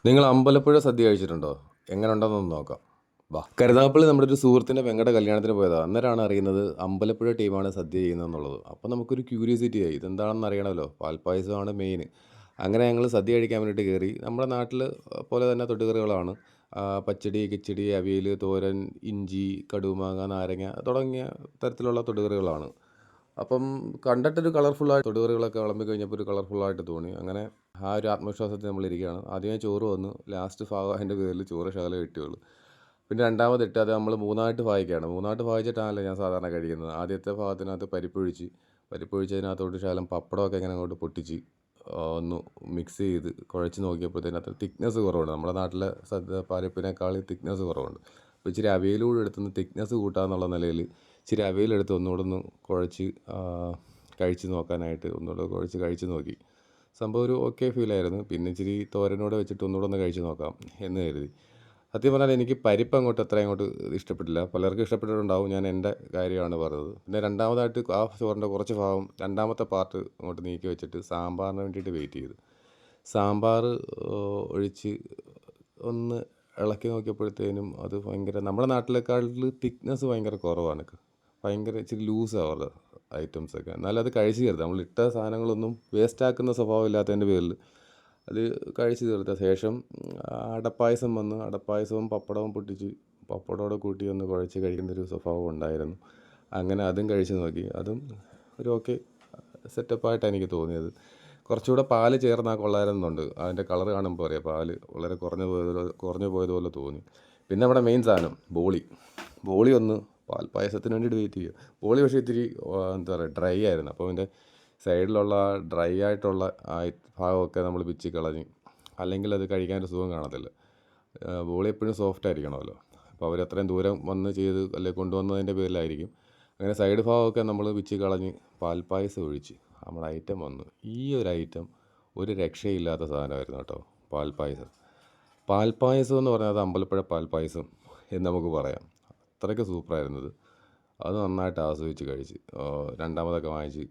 നിങ്ങൾ അമ്പലപ്പുഴ സദ്യ കഴിച്ചിട്ടുണ്ടോ? എങ്ങനെ ഉണ്ടെന്നൊന്ന് നോക്കാം. വാ. കരുനാഗപ്പള്ളി നമ്മുടെ ഒരു സുഹൃത്തിൻ്റെ പെങ്ങളുടെ കല്യാണത്തിന് പോയതാണ്. അന്നേരമാണ് അറിയുന്നത് അമ്പലപ്പുഴ ടീമാണ് സദ്യ ചെയ്യുന്നതെന്നുള്ളത്. അപ്പോൾ നമുക്കൊരു ക്യൂരിയോസിറ്റി ആയി, ഇതെന്താണെന്ന് അറിയണമല്ലോ. പാൽപ്പായസമാണ് മെയിൻ. അങ്ങനെ ഞങ്ങൾ സദ്യ കഴിക്കാൻ വേണ്ടിയിട്ട് കയറി. നമ്മുടെ നാട്ടിൽ പോലെ തന്നെ തൊട്ടുകറികളാണ്. പച്ചടി, കിച്ചടി, അവിയൽ, തോരൻ, ഇഞ്ചി, കടുമാങ്ങ, നാരങ്ങ തുടങ്ങിയ തരത്തിലുള്ള തൊടുകറികളാണ്. അപ്പം കണ്ടിട്ടൊരു കളർഫുള്ളായ തൊടുകറികളൊക്കെ വിളമ്പി കഴിഞ്ഞപ്പോൾ ഒരു കളർഫുള്ളായിട്ട് തോന്നി. അങ്ങനെ ആ ഒരു ആത്മവിശ്വാസത്തിൽ നമ്മളിരിക്കുകയാണ്. ആദ്യമേ ചോറ് വന്നു, ലാസ്റ്റ് ഭാഗം അതിൻ്റെ പേരിൽ ചോറ് ശകലം കിട്ടിയുള്ളൂ. പിന്നെ രണ്ടാമതിട്ട് അത് നമ്മൾ മൂന്നായിട്ട് ഭാഗിക്കുകയാണ്. മൂന്നായിട്ട് ഭാഗിച്ചിട്ടാണല്ലോ ഞാൻ സാധാരണ കഴിക്കുന്നത്. ആദ്യത്തെ ഭാഗത്തിനകത്ത് പരിപ്പൊഴിച്ചതിനകത്തോട്ട് ശകലം പപ്പടമൊക്കെ ഇങ്ങനെ അങ്ങോട്ട് പൊട്ടിച്ച് ഒന്ന് മിക്സ് ചെയ്ത് കുഴച്ച് നോക്കിയപ്പോഴത്തേനകത്ത് തിക്നെസ് കുറവുണ്ട്. നമ്മുടെ നാട്ടിലെ പരിപ്പിനേക്കാൾ തിക്നെസ് കുറവുണ്ട്. അപ്പോൾ ഇച്ചിരി അവിയലൂടെ എടുത്തൊന്ന് തിക്നെസ് കൂട്ടാമെന്നുള്ള നിലയിൽ ഇച്ചിരി അവിയലെടുത്ത് ഒന്നുകൂടെ ഒന്ന് കുഴച്ച് കഴിച്ച് നോക്കാനായിട്ട് ഒന്നുകൂടെ കുഴച്ച് കഴിച്ച് നോക്കി. സംഭവം ഒരു ഓക്കെ ഫീലായിരുന്നു. പിന്നെ ഇച്ചിരി തോരനോടെ വെച്ചിട്ട് ഒന്നുകൂടെ ഒന്ന് കഴിച്ച് നോക്കാം എന്ന് കരുതി. സത്യം പറഞ്ഞാൽ എനിക്ക് പരിപ്പ് അങ്ങോട്ട് ഇഷ്ടപ്പെട്ടില്ല. പലർക്കും ഇഷ്ടപ്പെട്ടിട്ടുണ്ടാവും. ഞാൻ എൻ്റെ കാര്യമാണ് പറഞ്ഞത്. പിന്നെ രണ്ടാമതായിട്ട് ആ ചോറിൻ്റെ കുറച്ച് ഭാഗം രണ്ടാമത്തെ പാർട്ട് അങ്ങോട്ട് നീക്കി വെച്ചിട്ട് സാമ്പാറിന് വേണ്ടിയിട്ട് വെയിറ്റ് ചെയ്തു. സാമ്പാർ ഒഴിച്ച് ഒന്ന് ഇളക്കി നോക്കിയപ്പോഴത്തേനും അത് ഭയങ്കര നമ്മുടെ നാട്ടിലേക്കാളിൽ തിക്നെസ് ഭയങ്കര കുറവാണ്. ഭയങ്കര ഇച്ചിരി ലൂസാണ് അവരുടെ ഐറ്റംസൊക്കെ. എന്നാലും അത് കഴിച്ച് തീർത്ത്. നമ്മളിട്ട സാധനങ്ങളൊന്നും വേസ്റ്റാക്കുന്ന സ്വഭാവം ഇല്ലാത്തതിൻ്റെ പേരിൽ അത് കഴിച്ച് തീർത്ത ശേഷം അടപ്പായസം വന്ന് അടപ്പായസവും പപ്പടവും പൊട്ടിച്ച് പപ്പടമോടെ കൂട്ടി ഒന്ന് കുഴച്ച് കഴിക്കുന്നൊരു സ്വഭാവം ഉണ്ടായിരുന്നു. അങ്ങനെ അതും കഴിച്ച് നോക്കി. അതും ഒരു ഓക്കെ സെറ്റപ്പായിട്ടാണ് എനിക്ക് തോന്നിയത്. കുറച്ചുകൂടെ പാല് ചേർന്നാൽ കൊള്ളായിരുന്നുണ്ട്. അതിൻ്റെ കളർ കാണുമ്പോൾ അറിയാം പാല് വളരെ കുറഞ്ഞു പോയതുപോലെ തോന്നി. പിന്നെ നമ്മുടെ മെയിൻ സാധനം ബോളി ഒന്ന് പാൽപ്പായസത്തിന് വേണ്ടിയിട്ട് വെയിറ്റ് ചെയ്യുക. ബോളി പക്ഷേ ഇത്തിരി എന്താ പറയുക ഡ്രൈ ആയിരുന്നു. അപ്പോൾ അതിൻ്റെ സൈഡിലുള്ള ഡ്രൈ ആയിട്ടുള്ള ഭാഗമൊക്കെ നമ്മൾ പിച്ചി കളഞ്ഞ്, അല്ലെങ്കിൽ അത് കഴിക്കാനൊരു സുഖം കാണത്തില്ല. ബോളി എപ്പോഴും സോഫ്റ്റ് ആയിരിക്കണമല്ലോ. അപ്പോൾ അവർ അത്രയും ദൂരം വന്ന് ചെയ്ത് അല്ലെങ്കിൽ കൊണ്ടുവന്നതിൻ്റെ പേരിലായിരിക്കും. അങ്ങനെ സൈഡ് ഭാഗമൊക്കെ നമ്മൾ പിച്ചി കളഞ്ഞ് പാൽപ്പായസം ഒഴിച്ച് നമ്മുടെ ഐറ്റം വന്നു. ഈ ഒരു ഐറ്റം ഒരു രക്ഷയില്ലാത്ത സാധനമായിരുന്നു കേട്ടോ. പാൽപ്പായസം എന്ന് പറഞ്ഞാൽ അത് അമ്പലപ്പുഴ പാൽപ്പായസം എന്ന് നമുക്ക് പറയാം. അത്രയ്ക്ക് സൂപ്പറായിരുന്നത്. അത് നന്നായിട്ട് ആസ്വദിച്ച് കഴിച്ച് രണ്ടാമതൊക്കെ വാങ്ങിച്ച്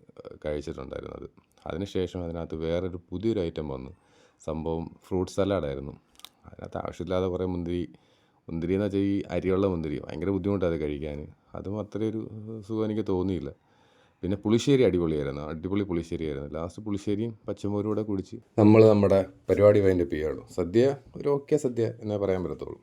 കഴിച്ചിട്ടുണ്ടായിരുന്നത്. അതിനുശേഷം അതിനകത്ത് വേറൊരു പുതിയൊരു ഐറ്റം വന്നു. സംഭവം ഫ്രൂട്ട് സലാഡായിരുന്നു. അതിനകത്ത് ആവശ്യമില്ലാതെ കുറേ മുന്തിരി എന്ന് വെച്ചാൽ ഈ അരിയുള്ള മുന്തിരി ഭയങ്കര ബുദ്ധിമുട്ടാണ് അത് കഴിക്കാൻ. അതും അത്രയൊരു സുഖം എനിക്ക് തോന്നിയില്ല. പിന്നെ പുളിശ്ശേരി അടിപൊളി പുളിശ്ശേരിയായിരുന്നു. ലാസ്റ്റ് പുളിശ്ശേരിയും പച്ചമോരും കൂടെ കുടിച്ച് നമ്മൾ നമ്മുടെ പരിപാടി വൈൻഡപ്പ് ചെയ്യുകയുള്ളൂ. സദ്യ ഒരു ഓക്കെ സദ്യ എന്നേ പറയാൻ പറ്റത്തുള്ളൂ.